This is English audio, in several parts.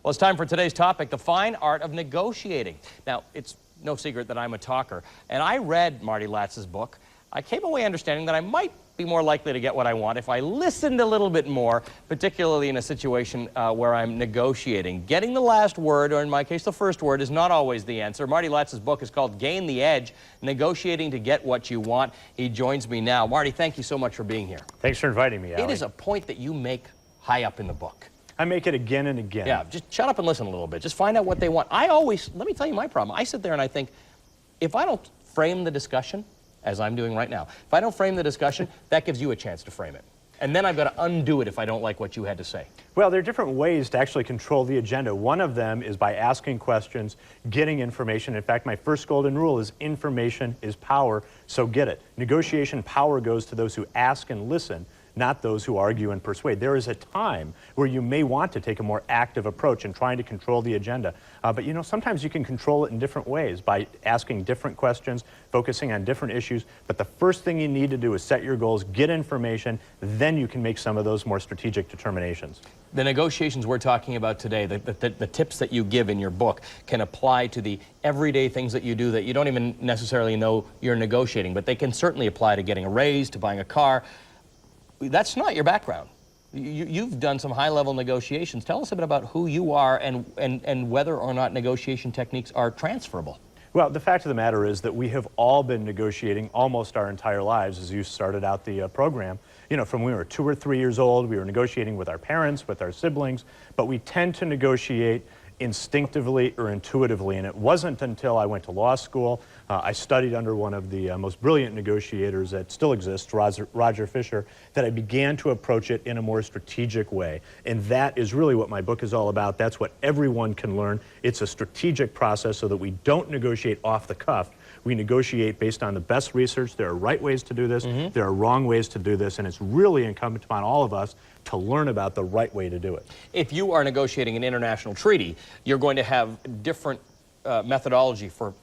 Well, it's time for today's topic, the fine art of negotiating. Now, it's no secret that I'm a talker, and I read Marty Latz's book. I came away understanding that I might be more likely to get what I want if I listened a little bit more, particularly in a situation where I'm negotiating. Getting the last word, or in my case, the first word, is not always the answer. Marty Latz's book is called Gain the Edge, Negotiating to Get What You Want. He joins me now. Marty, thank you so much for being here. Thanks for inviting me, Ali. It is a point that you make high up in the book. I make it again and again. Yeah, just shut up and listen a little bit. Just find out what they want. Let me tell you my problem. I sit there and I think, if I don't frame the discussion, as I'm doing right now, if I don't frame the discussion, that gives you a chance to frame it. And then I've got to undo it if I don't like what you had to say. Well, there are different ways to actually control the agenda. One of them is by asking questions, getting information. In fact, my first golden rule is information is power, so get it. Negotiation power goes to those who ask and listen, not those who argue and persuade. There is a time where you may want to take a more active approach in trying to control the agenda. But you know, sometimes you can control it in different ways by asking different questions, focusing on different issues. But the first thing you need to do is set your goals, get information, then you can make some of those more strategic determinations. The negotiations we're talking about today, the tips that you give in your book, can apply to the everyday things that you do that you don't even necessarily know you're negotiating, but they can certainly apply to getting a raise, to buying a car. That's not your background. You've done some high-level negotiations. Tell us a bit about who you are and whether or not negotiation techniques are transferable. Well, the fact of the matter is that we have all been negotiating almost our entire lives. As you started out the program, you know, from when we were 2 or 3 years old, we were negotiating with our parents, with our siblings, but we tend to negotiate instinctively or intuitively, and it wasn't until I went to law school, I studied under one of the most brilliant negotiators that still exists, Roger Fisher, that I began to approach it in a more strategic way. And that is really what my book is all about. That's what everyone can learn. It's a strategic process so that we don't negotiate off the cuff. We negotiate based on the best research. There are right ways to do this, there are wrong ways to do this, and it's really incumbent upon all of us to learn about the right way to do it. If you are negotiating an international treaty, you're going to have different methodology for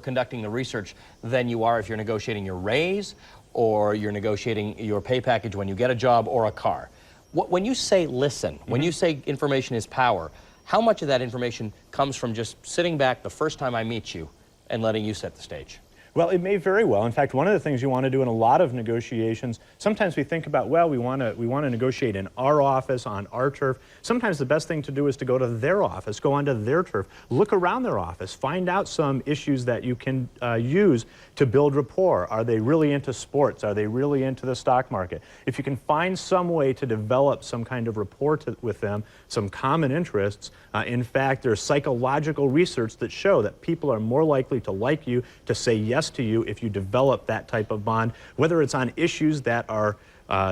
conducting the research than you are if you're negotiating your raise or you're negotiating your pay package when you get a job or a car. When you say listen, when you say information is power, how much of that information comes from just sitting back the first time I meet you and letting you set the stage? Well, it may very well. In fact, one of the things you want to do in a lot of negotiations, sometimes we think about, well, we want to negotiate in our office, on our turf. Sometimes the best thing to do is to go to their office, go onto their turf, look around their office, find out some issues that you can use to build rapport. Are they really into sports? Are they really into the stock market? If you can find some way to develop some kind of rapport with them, some common interests, in fact, there's psychological research that show that people are more likely to like you, to say yes to you if you develop that type of bond, whether it's on issues that are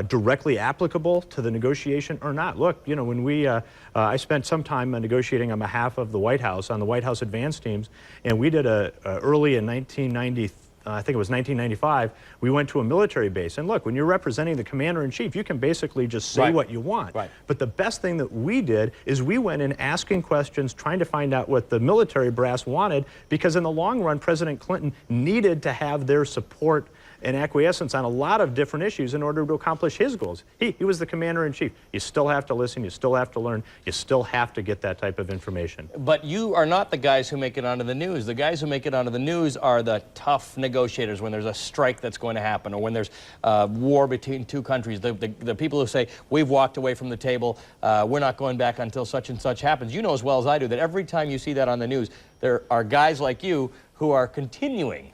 directly applicable to the negotiation or not. Look, you know, when I spent some time negotiating on behalf of the White House on the White House advance teams, and we did early in 1993. I think it was 1995, we went to a military base. And look, when you're representing the commander-in-chief, you can basically just say what you want. Right. But the best thing that we did is we went in asking questions, trying to find out what the military brass wanted, because in the long run, President Clinton needed to have their support and acquiescence on a lot of different issues in order to accomplish his goals. He was the commander-in-chief. You still have to listen, you still have to learn, you still have to get that type of information. But you are not the guys who make it onto the news. The guys who make it onto the news are the tough negotiators when there's a strike that's going to happen or when there's war between two countries. The people who say, we've walked away from the table, we're not going back until such and such happens. You know as well as I do that every time you see that on the news, there are guys like you who are continuing.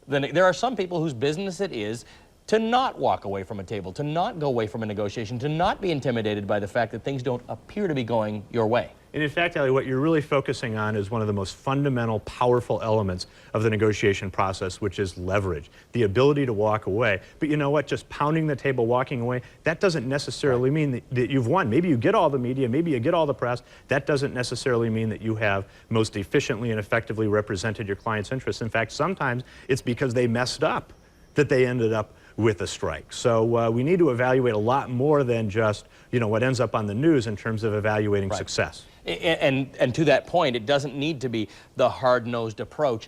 There are some people whose business it is to not walk away from a table, to not go away from a negotiation, to not be intimidated by the fact that things don't appear to be going your way. And in fact, Ali, what you're really focusing on is one of the most fundamental, powerful elements of the negotiation process, which is leverage, the ability to walk away. But you know what? Just pounding the table, walking away, that doesn't necessarily mean that you've won. Maybe you get all the media, maybe you get all the press. That doesn't necessarily mean that you have most efficiently and effectively represented your client's interests. In fact, sometimes it's because they messed up that they ended up with a strike. So we need to evaluate a lot more than just, you know, what ends up on the news in terms of evaluating success. And to that point, it doesn't need to be the hard-nosed approach.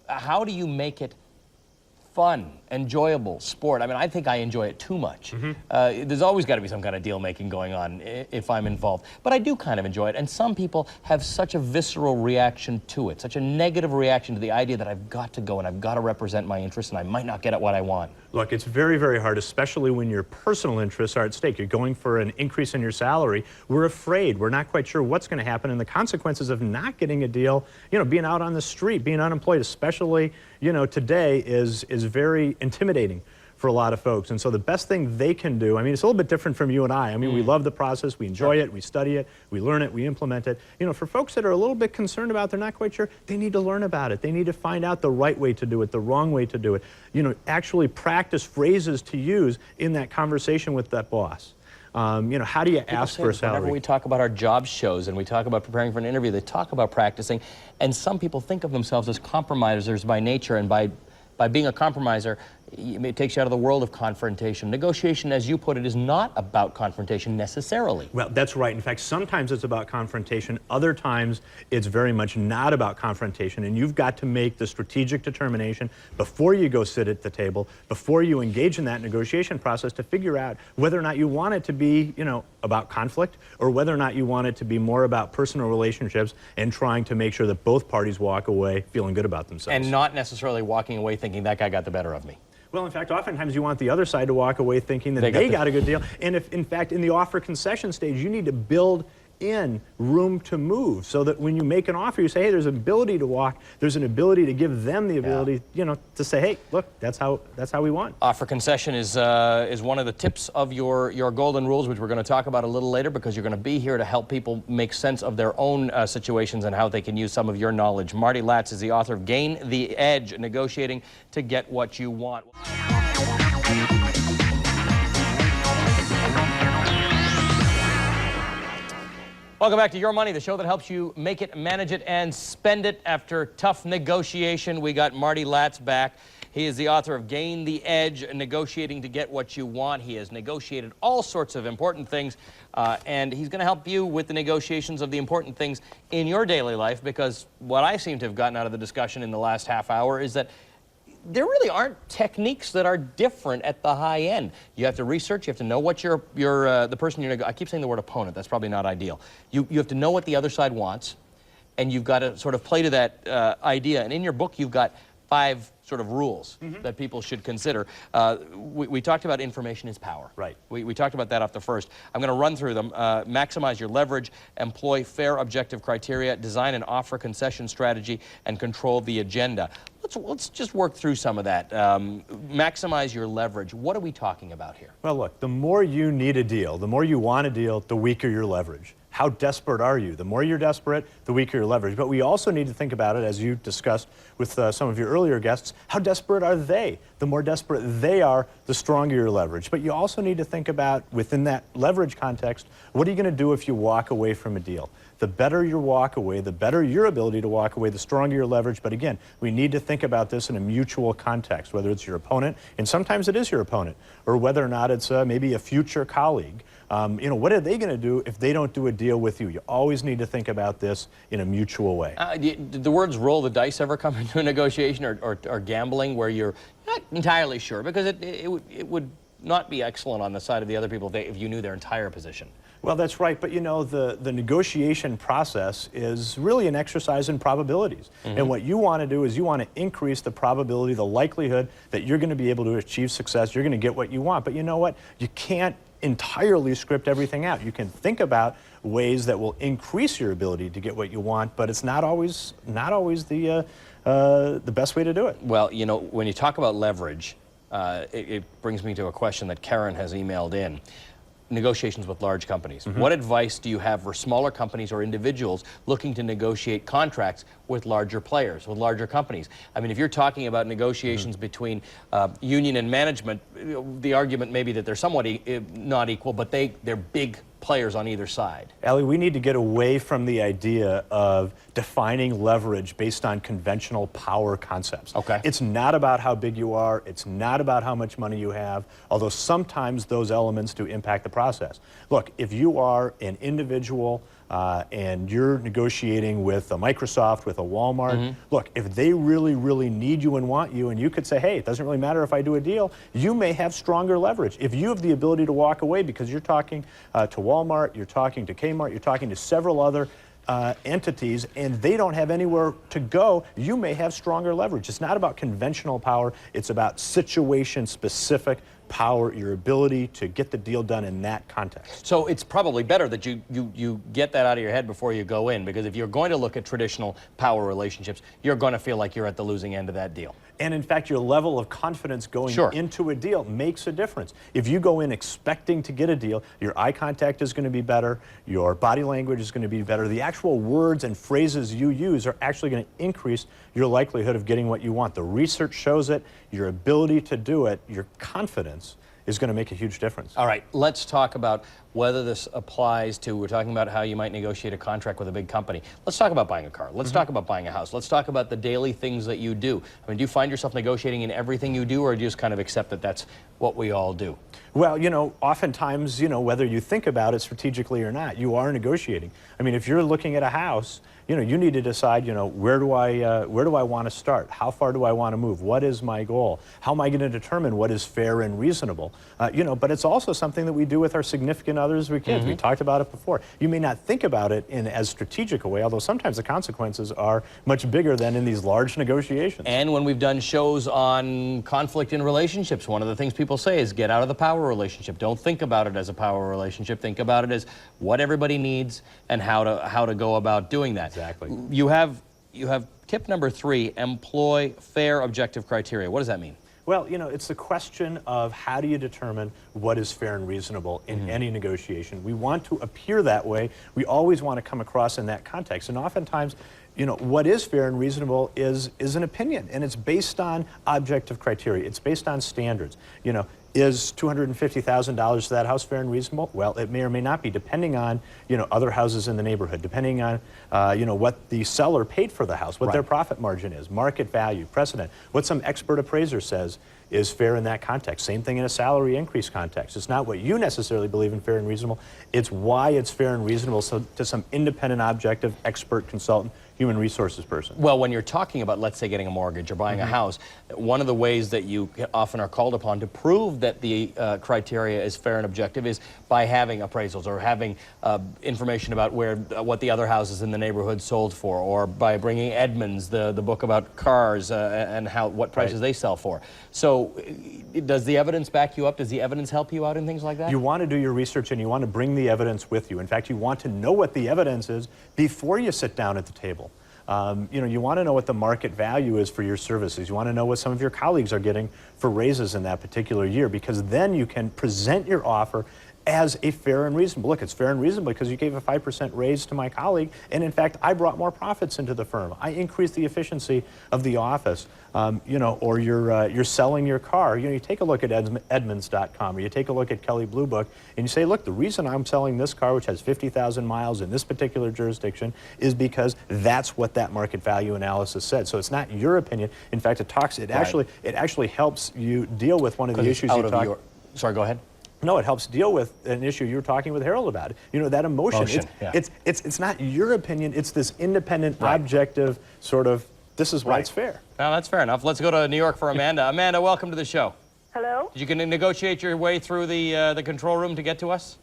How do you make it fun, enjoyable sport. I mean, I think I enjoy it too much. There's always got to be some kind of deal-making going on if I'm involved. But I do kind of enjoy it, and some people have such a visceral reaction to it, such a negative reaction to the idea that I've got to go and I've got to represent my interests and I might not get at what I want. Look, it's very, very hard, especially when your personal interests are at stake. You're going for an increase in your salary. We're afraid. We're not quite sure what's going to happen, and the consequences of not getting a deal, you know, being out on the street, being unemployed, especially, you know, today is very intimidating for a lot of folks. And so the best thing they can do, I mean, it's a little bit different from you and I. I mean, we love the process, we enjoy it, we study it, we learn it, we implement it. You know, for folks that are a little bit concerned about, they're not quite sure, they need to learn about it. They need to find out the right way to do it, the wrong way to do it. You know, actually practice phrases to use in that conversation with that boss. You know, how do you ask for a salary? Whenever we talk about our job shows and we talk about preparing for an interview, they talk about practicing, and some people think of themselves as compromisers by nature, and by being a compromiser, it takes you out of the world of confrontation. Negotiation, as you put it, is not about confrontation necessarily. Well, that's right. In fact, sometimes it's about confrontation. Other times, it's very much not about confrontation. And you've got to make the strategic determination before you go sit at the table, before you engage in that negotiation process, to figure out whether or not you want it to be, you know, about conflict, or whether or not you want it to be more about personal relationships and trying to make sure that both parties walk away feeling good about themselves. And not necessarily walking away thinking that guy got the better of me. Well, in fact, oftentimes you want the other side to walk away thinking that they got a good deal. And if, in fact, in the offer concession stage, you need to build in room to move, so that when you make an offer, you say, hey, there's an ability to walk, there's an ability to give them the ability, you know, to say, hey, look, that's how we want. Offer concession is one of the tips of your golden rules, which we're going to talk about a little later, because you're going to be here to help people make sense of their own situations and how they can use some of your knowledge. Marty Latz is the author of Gain the Edge, Negotiating to Get What You Want. Welcome back to Your Money, the show that helps you make it, manage it, and spend it. After tough negotiation, we got Marty Latz back. He is the author of Gain the Edge, Negotiating to Get What You Want. He has negotiated all sorts of important things, and he's going to help you with the negotiations of the important things in your daily life, because what I seem to have gotten out of the discussion in the last half hour is that there really aren't techniques that are different at the high end. You have to research, you have to know what the person you're I keep saying the word opponent, that's probably not ideal. You have to know what the other side wants, and you've got to sort of play to that idea. And in your book, you've got 5 sort of rules that people should consider. We talked about information is power. Right. We talked about that off the first. I'm going to run through them. Maximize your leverage, employ fair objective criteria, design an offer concession strategy, and control the agenda. Let's just work through some of that. Maximize your leverage. What are we talking about here? Well, look, the more you need a deal, the more you want a deal, the weaker your leverage. How desperate are you? The more you're desperate, the weaker your leverage. But we also need to think about it, as you discussed with some of your earlier guests, how desperate are they? The more desperate they are, the stronger your leverage. But you also need to think about, within that leverage context, what are you going to do if you walk away from a deal? The better your walk away, the better your ability to walk away, the stronger your leverage. But again, we need to think about this in a mutual context, whether it's your opponent, and sometimes it is your opponent, or whether or not it's maybe a future colleague. You know, what are they going to do if they don't do a deal with you? You always need to think about this in a mutual way. Did the words roll the dice ever come into a negotiation, or gambling, where you're not entirely sure? Because it would not be excellent on the side of the other people if you knew their entire position. Well, that's right, but you know, the negotiation process is really an exercise in probabilities. And what you want to do is you want to increase the probability, the likelihood that you're going to be able to achieve success, you're going to get what you want. But you know what? You can't entirely script everything out. You can think about ways that will increase your ability to get what you want, but it's not always the best way to do it. Well, you know, when you talk about leverage, it brings me to a question that Karen has emailed in. Negotiations with large companies. What advice do you have for smaller companies or individuals looking to negotiate contracts with larger players, with larger companies? I mean, if you're talking about negotiations between union and management, the argument may be that they're somewhat not equal, but they're big players on either side. Allie, we need to get away from the idea of defining leverage based on conventional power concepts. Okay. It's not about how big you are. It's not about how much money you have, although sometimes those elements do impact the process. Look, if you are an individual and you're negotiating with a Microsoft, with a Walmart, look, if they really, really need you and want you, and you could say, hey, it doesn't really matter if I do a deal, you may have stronger leverage. If you have the ability to walk away because you're talking to Walmart, you're talking to Kmart, you're talking to several other entities, and they don't have anywhere to go, you may have stronger leverage. It's not about conventional power, it's about situation-specific power, your ability to get the deal done in that context. So it's probably better that you get that out of your head before you go in, because if you're going to look at traditional power relationships, you're going to feel like you're at the losing end of that deal. And in fact, your level of confidence going into a deal makes a difference. If you go in expecting to get a deal, your eye contact is going to be better, your body language is going to be better, the actual words and phrases you use are actually going to increase your likelihood of getting what you want. The research shows it, your ability to do it, your confidence is going to make a huge difference. All right, let's talk about whether this applies to, we're talking about how you might negotiate a contract with a big company. Let's talk about buying a car. Let's talk about buying a house. Let's talk about the daily things that you do. I mean, do you find yourself negotiating in everything you do, or do you just kind of accept that that's what we all do? Well, you know, oftentimes, you know, whether you think about it strategically or not, you are negotiating. I mean, if you're looking at a house, you know, you need to decide, you know, where do I want to start? How far do I want to move? What is my goal? How am I going to determine what is fair and reasonable? You know, but it's also something that we do with our significant others with kids. We talked about it before. You may not think about it in as strategic a way, although sometimes the consequences are much bigger than in these large negotiations. And when we've done shows on conflict in relationships, one of the things people say is get out of the power relationship. Don't think about it as a power relationship. Think about it as what everybody needs and how to go about doing that. Exactly. You have tip number 3, employ fair objective criteria. What does that mean? Well, you know, it's the question of how do you determine what is fair and reasonable in any negotiation. We want to appear that way. We always want to come across in that context. And oftentimes, you know, what is fair and reasonable is an opinion, and it's based on objective criteria. It's based on standards. You know, is $250,000 to that house fair and reasonable? Well, it may or may not be, depending on, you know, other houses in the neighborhood, depending on, you know, what the seller paid for the house, what their profit margin is, market value, precedent, what some expert appraiser says is fair in that context. Same thing in a salary increase context. It's not what you necessarily believe in fair and reasonable, it's why it's fair and reasonable to some independent, objective, expert, consultant, human resources person. Well, when you're talking about, let's say, getting a mortgage or buying a house, one of the ways that you often are called upon to prove that the criteria is fair and objective is by having appraisals or having information about what the other houses in the neighborhood sold for, or by bringing Edmunds, the book about cars and what prices they sell for. So does the evidence back you up? Does the evidence help you out in things like that? You want to do your research, and you want to bring the evidence with you. In fact, you want to know what the evidence is before you sit down at the table. You know, you want to know what the market value is for your services. You want to know what some of your colleagues are getting for raises in that particular year, because then you can present your offer as a fair and reasonable. Look, it's fair and reasonable because you gave a 5% raise to my colleague, and in fact, I brought more profits into the firm. I increased the efficiency of the office. You know, or you're selling your car. You know, you take a look at Edmunds.com, or you take a look at Kelley Blue Book, and you say, look, the reason I'm selling this car, which has 50,000 miles in this particular jurisdiction, is because that's what that market value analysis said. So it's not your opinion. In fact, it actually helps you deal with one of the issues you talked. Sorry, go ahead. No, it helps deal with an issue you were talking with Harold about. You know, that emotion. It's not your opinion. It's this independent, objective sort of, this is why it's fair. Well, that's fair enough. Let's go to New York for Amanda. Amanda, welcome to the show. Hello? Did you negotiate your way through the control room to get to us?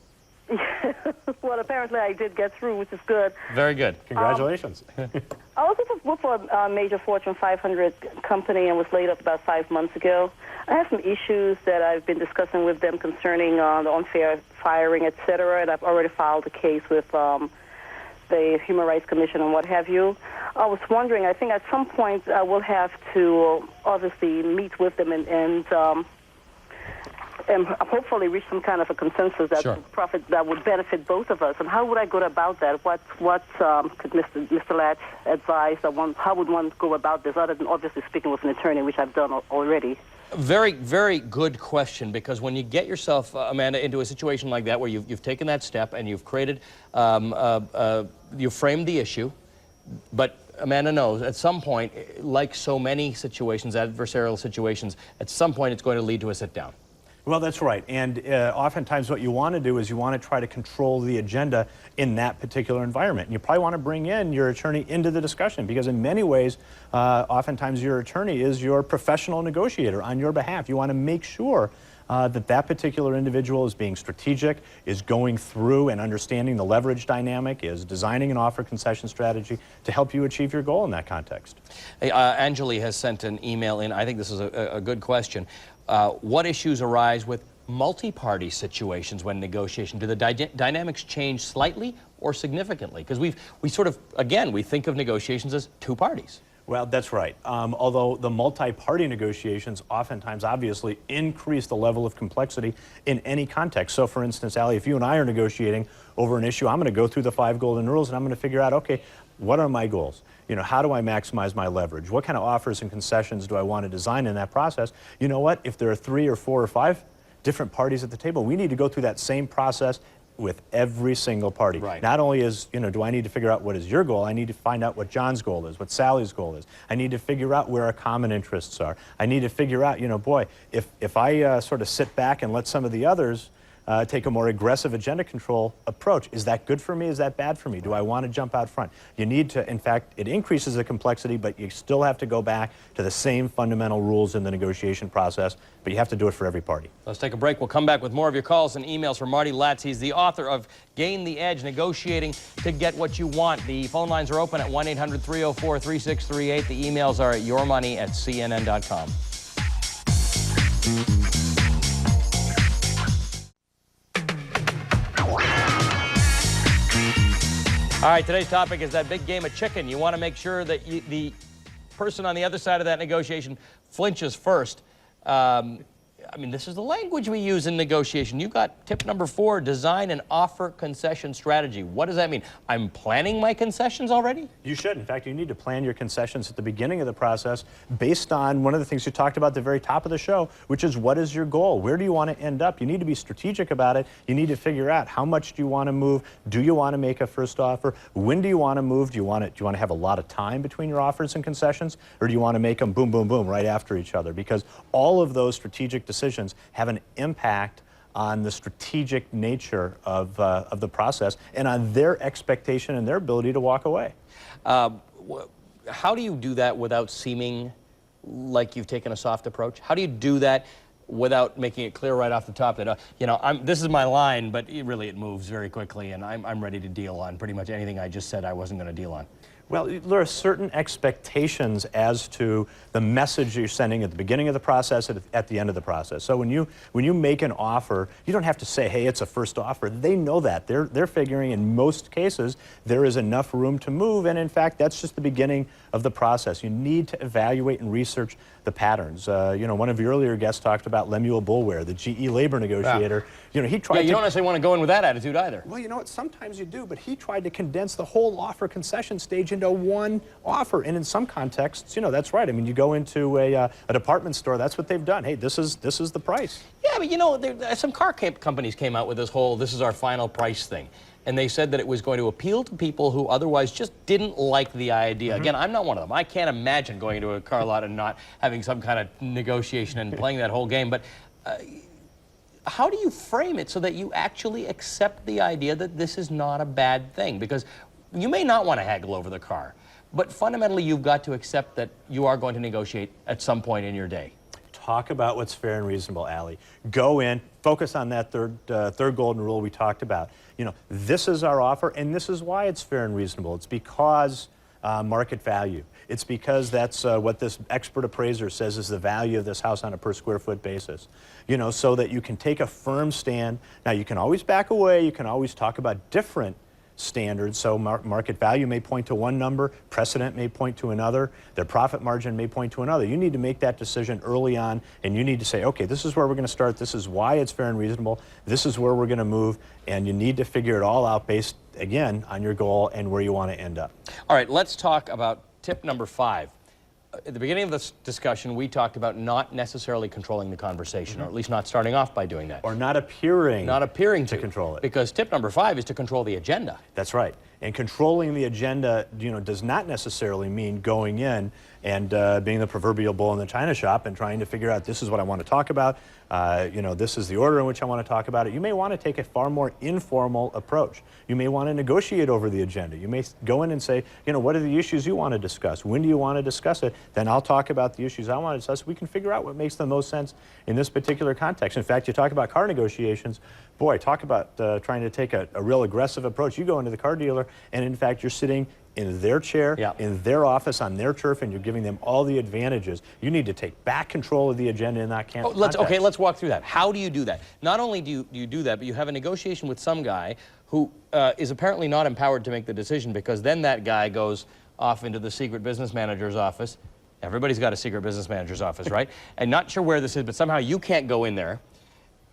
Well, apparently I did get through, which is good. Very good. Congratulations. I was with a major Fortune 500 company and was laid up about 5 months ago. I have some issues that I've been discussing with them concerning the unfair firing, et cetera, and I've already filed a case with the Human Rights Commission and what have you. I was wondering, I think at some point I will have to obviously meet with them and hopefully reach some kind of a consensus that would benefit both of us. And how would I go about that? What could Mr. Latz advise? How would one go about this, other than obviously speaking with an attorney, which I've done already? Very, very good question, because when you get yourself, Amanda, into a situation like that where you've taken that step and you've created, you've framed the issue, but Amanda knows at some point, like so many situations, adversarial situations, at some point it's going to lead to a sit-down. Well, that's right. And oftentimes what you want to do is you want to try to control the agenda in that particular environment. And you probably want to bring in your attorney into the discussion because in many ways, oftentimes your attorney is your professional negotiator on your behalf. You want to make sure that that particular individual is being strategic, is going through and understanding the leverage dynamic, is designing an offer concession strategy to help you achieve your goal in that context. Hey, Anjali has sent an email in. I think this is a good question. What issues arise with multi-party situations when negotiation? Do the dynamics change slightly or significantly? Because we sort of, again, we think of negotiations as two parties. Well, that's right. Although the multi-party negotiations oftentimes obviously increase the level of complexity in any context. So for instance, Allie, if you and I are negotiating over an issue, I'm going to go through the 5 golden rules and I'm going to figure out, okay, what are my goals? You know, how do I maximize my leverage? What kind of offers and concessions do I want to design in that process? You know what? If there are 3 or 4 or 5 different parties at the table, we need to go through that same process with every single party. Right. Not only is, you know, do I need to figure out what is your goal, I need to find out what John's goal is, what Sally's goal is. I need to figure out where our common interests are. I need to figure out, you know, boy, if I sort of sit back and let some of the others take a more aggressive agenda control approach, is that good for me? Is that bad for me? Do I want to jump out front? You need to, in fact, it increases the complexity, but you still have to go back to the same fundamental rules in the negotiation process, but you have to do it for every party. Let's take a break. We'll come back with more of your calls and emails from Marty Latz. He's the author of Gain the Edge, Negotiating to Get What You Want. The phone lines are open at 1-800-304-3638. The emails are at yourmoney@cnn.com. All right, today's topic is that big game of chicken. You want to make sure that the person on the other side of that negotiation flinches first. I mean, this is the language we use in negotiation. You got tip number 4, design an offer concession strategy. What does that mean? I'm planning my concessions already? You should. In fact, you need to plan your concessions at the beginning of the process based on one of the things you talked about at the very top of the show, which is what is your goal? Where do you want to end up? You need to be strategic about it. You need to figure out how much do you want to move? Do you want to make a first offer? When do you want to move? Do you want to have a lot of time between your offers and concessions? Or do you want to make them boom, boom, boom right after each other? Because all of those strategic decisions have an impact on the strategic nature of the process and on their expectation and their ability to walk away. How do you do that without seeming like you've taken a soft approach? How do you do that without making it clear right off the top that, you know, this is my line, but it moves very quickly and I'm ready to deal on pretty much anything I just said I wasn't going to deal on? Well, there are certain expectations as to the message you're sending at the beginning of the process and at the end of the process. So when you make an offer, you don't have to say, hey, it's a first offer. They know that. They're figuring in most cases there is enough room to move, and in fact, that's just the beginning of the process. You need to evaluate and research the patterns. You know, one of your earlier guests talked about Lemuel Boulware, the GE labor negotiator. Yeah. You know, he tried you don't necessarily want to go in with that attitude either. Well, you know what? Sometimes you do, but he tried to condense the whole offer concession stage into one offer. And in some contexts, you know, that's right. I mean, you go into a department store, that's what they've done. Hey, this is the price. Yeah, but you know, some car companies came out with this whole "this is our final price" thing. And they said that it was going to appeal to people who otherwise just didn't like the idea. Again, I'm not one of them. I can't imagine going into a car lot and not having some kind of negotiation and playing that whole game. But how do you frame it so that you actually accept the idea that this is not a bad thing? Because you may not want to haggle over the car, but fundamentally you've got to accept that you are going to negotiate at some point in your day. Talk about what's fair and reasonable, Allie. Go in, focus on that third golden rule we talked about. You know, this is our offer, and this is why it's fair and reasonable. It's because market value. It's because that's what this expert appraiser says is the value of this house on a per square foot basis. You know, so that you can take a firm stand. Now, you can always back away. You can always talk about different standards. So market value may point to one number, precedent may point to another, their profit margin may point to another. You need to make that decision early on, and you need to say, okay, this is where we're going to start, this is why it's fair and reasonable, this is where we're going to move, and you need to figure it all out based, again, on your goal and where you want to end up. All right, let's talk about tip number 5. At the beginning of this discussion, we talked about not necessarily controlling the conversation, or at least not starting off by doing that. Or not appearing to control it. Because tip number 5 is to control the agenda. That's right. And controlling the agenda, does not necessarily mean going in and being the proverbial bull in the china shop and trying to figure out, this is what I want to talk about, this is the order in which I want to talk about it. You may want to take a far more informal approach. You may want to negotiate over the agenda. You may go in and say, what are the issues you want to discuss? When do you want to discuss it? Then I'll talk about the issues I want to discuss. We can figure out what makes the most sense in this particular context. In fact, you talk about car negotiations. Boy, talk about trying to take a real aggressive approach. You go into the car dealer, and in fact, you're sitting in their chair, in their office, on their turf, and you're giving them all the advantages. You need to take back control of the agenda in that context. Okay, let's walk through that. How do you do that? Not only do you do that, but you have a negotiation with some guy who is apparently not empowered to make the decision, because then that guy goes off into the secret business manager's office. Everybody's got a secret business manager's office, right? And not sure where this is, but somehow you can't go in there.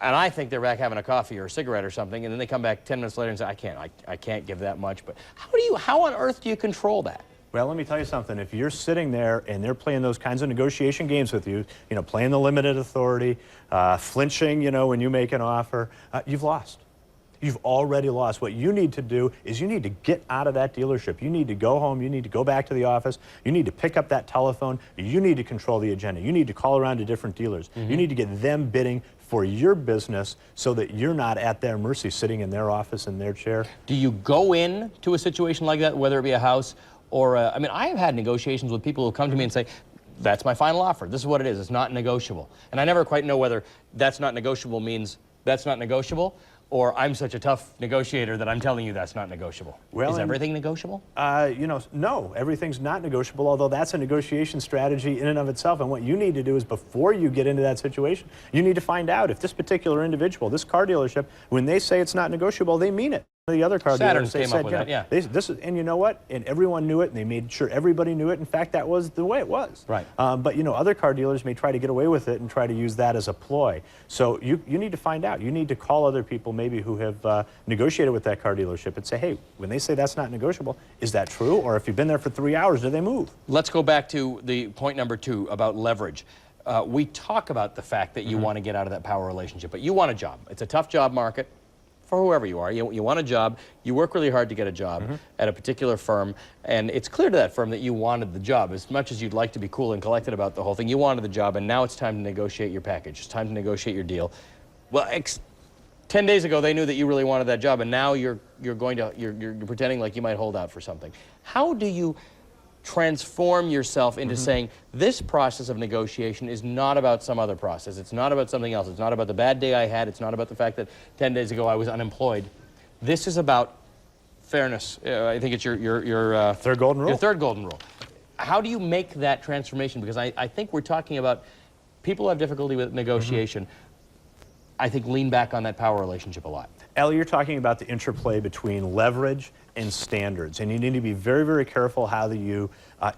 And I think they're back having a coffee or a cigarette or something, and then they come back 10 minutes later and say, I can't give that much. But how on earth do you control that? Well, let me tell you something. If you're sitting there and they're playing those kinds of negotiation games with you, playing the limited authority, flinching, when you make an offer, you've lost. You've already lost. What you need to do is you need to get out of that dealership. You need to go home. You need to go back to the office. You need to pick up that telephone. You need to control the agenda. You need to call around to different dealers. You need to get them bidding for your business so that you're not at their mercy, sitting in their office in their chair. Do you go in to a situation like that, whether it be a house or I mean, I have had negotiations with people who come to me and say, that's my final offer. This is what it is. It's not negotiable. And I never quite know whether that's not negotiable means that's not negotiable, or I'm such a tough negotiator that I'm telling you that's not negotiable. Well, is everything negotiable? No, everything's not negotiable, although that's a negotiation strategy in and of itself. And what you need to do is, before you get into that situation, you need to find out if this particular individual, this car dealership, when they say it's not negotiable, they mean it. The other car dealers, they said, and you know what? And everyone knew it, and they made sure everybody knew it. In fact, that was the way it was. Right. But other car dealers may try to get away with it and try to use that as a ploy. So you need to find out. You need to call other people maybe who have negotiated with that car dealership and say, hey, when they say that's not negotiable, is that true? Or if you've been there for 3 hours, do they move? Let's go back to the point number 2 about leverage. We talk about the fact that you want to get out of that power relationship, but you want a job. It's a tough job market. For whoever you are, you want a job, you work really hard to get a job at a particular firm, and it's clear to that firm that you wanted the job. As much as you'd like to be cool and collected about the whole thing, you wanted the job, and now it's time to negotiate your package. It's time to negotiate your deal. Well, 10 days ago, they knew that you really wanted that job, and now you're pretending like you might hold out for something. How do you transform yourself into saying, this process of negotiation is not about some other process. It's not about something else. It's not about the bad day I had. It's not about the fact that 10 days ago I was unemployed. This is about fairness. I think it's your third golden rule. Your third golden rule. How do you make that transformation? Because I think we're talking about people who have difficulty with negotiation. I think lean back on that power relationship a lot. Ellie, you're talking about the interplay between leverage and standards, and you need to be very, very careful how you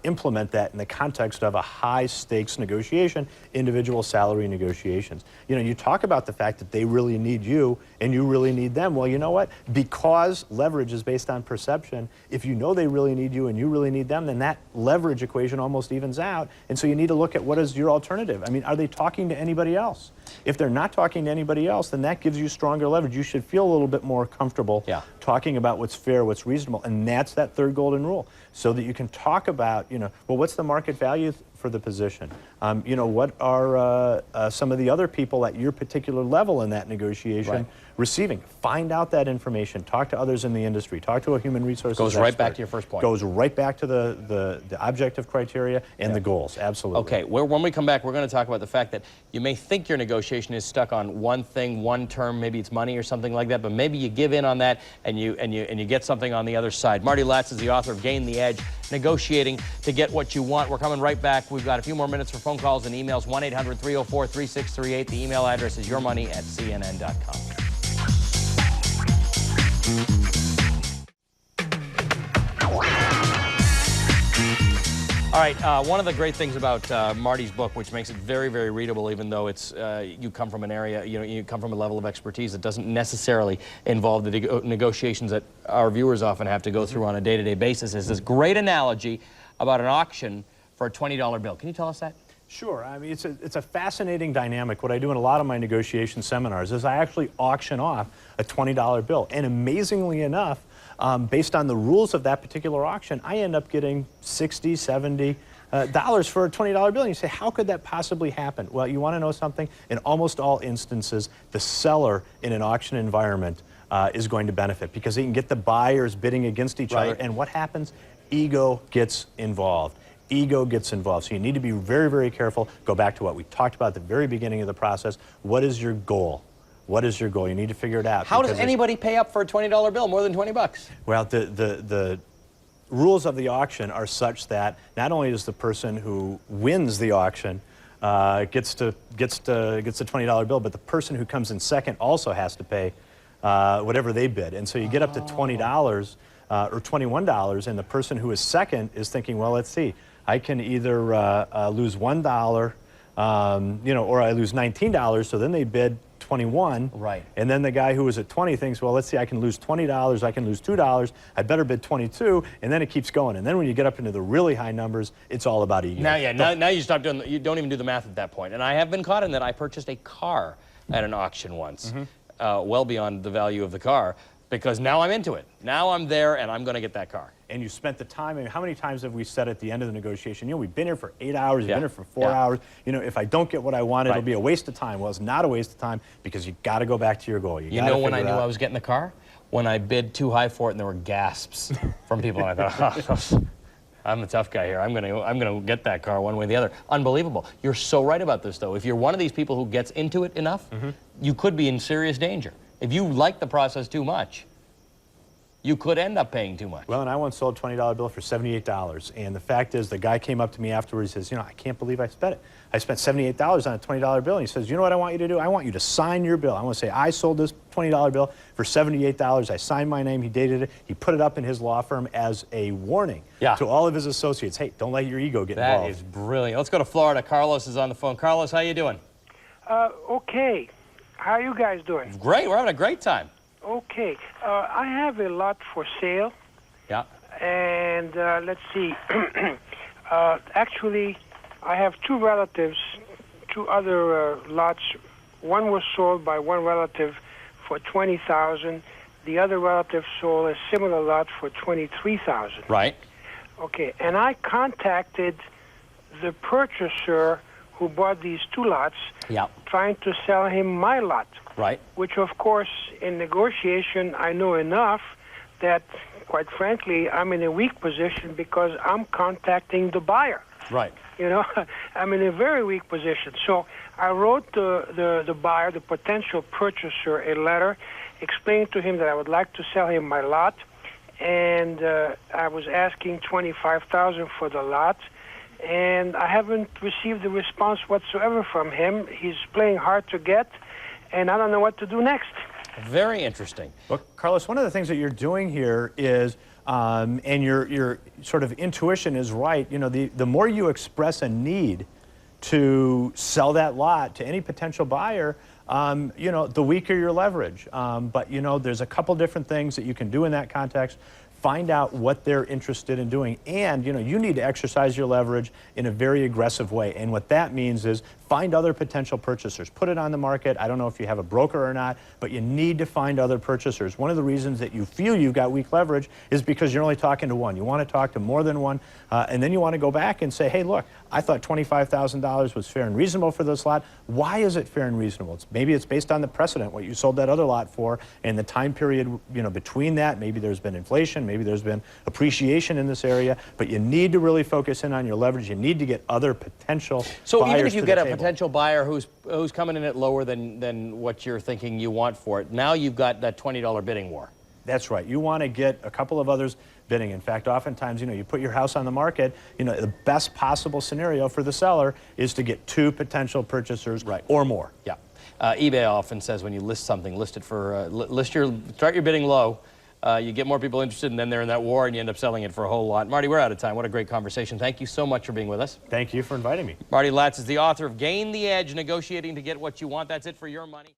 implement that in the context of a high-stakes negotiation, individual salary negotiations. You talk about the fact that they really need you and you really need them. Well, you know what? Because leverage is based on perception, if you know they really need you and you really need them, then that leverage equation almost evens out, and so you need to look at what is your alternative. I mean, are they talking to anybody else? If they're not talking to anybody else, then that gives you stronger leverage. You should feel a little bit more comfortable talking about what's fair, what's reasonable, and that's that third golden rule, so that you can talk about, well, what's the market value for the position? What are some of the other people at your particular level in that negotiation receiving? Find out that information. Talk to others in the industry. Talk to a human resources expert. Goes right back to your first point. Goes right back to the objective criteria and the goals. Absolutely. Okay. When we come back, we're going to talk about the fact that you may think your negotiation is stuck on one thing, one term, maybe it's money or something like that, but maybe you give in on that and you get something on the other side. Marty Latz is the author of Gain the Edge, Negotiating to Get What You Want. We're coming right back. We've got a few more minutes for phone calls and emails. 1-800-304-3638. The email address is yourmoney@cnn.com. All right, one of the great things about Marty's book, which makes it very, very readable, even though it's you come from an area, you come from a level of expertise that doesn't necessarily involve the negotiations that our viewers often have to go through on a day-to-day basis, is this great analogy about an auction for a $20 bill. Can you tell us that? Sure. I mean, it's a fascinating dynamic. What I do in a lot of my negotiation seminars is I actually auction off a $20 bill. And amazingly enough, based on the rules of that particular auction, I end up getting $60, $70 dollars for a $20 bill. And you say, how could that possibly happen? Well, you want to know something? In almost all instances, the seller in an auction environment is going to benefit because he can get the buyers bidding against each other. And what happens? Ego gets involved. Ego gets involved. So you need to be very, very careful. Go back to what we talked about at the very beginning of the process. What is your goal? What is your goal? You need to figure it out. How does anybody pay up for a $20 bill more than 20 bucks? Well, the rules of the auction are such that not only does the person who wins the auction gets the $20 bill, but the person who comes in second also has to pay whatever they bid. And so you get up to $20 or $21, and the person who is second is thinking, well, let's see, I can either lose $1, or I lose $19, so then they bid 21. Right. And then the guy who was at 20 thinks, well, let's see, I can lose $20, I can lose $2, I better bid 22, and then it keeps going. And then when you get up into the really high numbers, it's all about ego. Now you stop doing, you don't even do the math at that point. And I have been caught in that. I purchased a car at an auction once, well beyond the value of the car, because now I'm into it. Now I'm there, and I'm going to get that car. And you spent the time. I mean, how many times have we said at the end of the negotiation, we've been here for 8 hours, we've been here for 4 hours. If I don't get what I want, it'll be a waste of time. Well, it's not a waste of time because you got to go back to your goal. You know when I knew I was getting the car? When I bid too high for it, and there were gasps from people, and I thought, oh, I'm the tough guy here. I'm gonna get that car one way or the other. Unbelievable. You're so right about this, though. If you're one of these people who gets into it enough, you could be in serious danger. If you like the process too much, you could end up paying too much. Well, and I once sold a $20 bill for $78. And the fact is, the guy came up to me afterwards and says, I can't believe I spent it. I spent $78 on a $20 bill. And he says, you know what I want you to do? I want you to sign your bill. I want to say, I sold this $20 bill for $78. I signed my name. He dated it. He put it up in his law firm as a warning to all of his associates. Hey, don't let your ego get involved. That is brilliant. Let's go to Florida. Carlos is on the phone. Carlos, how you doing? Okay. How are you guys doing? Great. We're having a great time. Okay. I have a lot for sale. Yeah. And let's see. Actually, I have two relatives, two other lots. One was sold by one relative for $20,000. The other relative sold a similar lot for $23,000. Right. Okay. And I contacted the purchaser who bought these two lots, trying to sell him my lot. Right. Which, of course, in negotiation, I know enough that, quite frankly, I'm in a weak position because I'm contacting the buyer. Right. I'm in a very weak position. So I wrote the buyer, the potential purchaser, a letter explaining to him that I would like to sell him my lot, and I was asking $25,000 for the lot. And I haven't received a response whatsoever from him. He's playing hard to get, and I don't know what to do next. Very interesting. Well, Carlos, one of the things that you're doing here is, and your sort of intuition is right, the more you express a need to sell that lot to any potential buyer, the weaker your leverage. But, there's a couple different things that you can do in that context. Find out what they're interested in doing, and you need to exercise your leverage in a very aggressive way. And what that means is find other potential purchasers. Put it on the market. I don't know if you have a broker or not, but you need to find other purchasers. One of the reasons that you feel you've got weak leverage is because you're only talking to one. You want to talk to more than one, and then you want to go back and say, hey, look, I thought $25,000 was fair and reasonable for this lot. Why is it fair and reasonable? Maybe it's based on the precedent, what you sold that other lot for, and the time period between that. Maybe there's been inflation. Maybe there's been appreciation in this area, but you need to really focus in on your leverage. You need to get other potential buyers. So even if you get a table. potential buyer who's coming in at lower than what you're thinking you want for it, now you've got that $20 bidding war. That's right. You want to get a couple of others bidding. In fact, oftentimes, you put your house on the market, the best possible scenario for the seller is to get two potential purchasers or more. Yeah. eBay often says when you list something, list it for, start your bidding low. You get more people interested, and then they're in that war, and you end up selling it for a whole lot. Marty, we're out of time. What a great conversation. Thank you so much for being with us. Thank you for inviting me. Marty Latz is the author of Gain the Edge, Negotiating to Get What You Want. That's it for your money.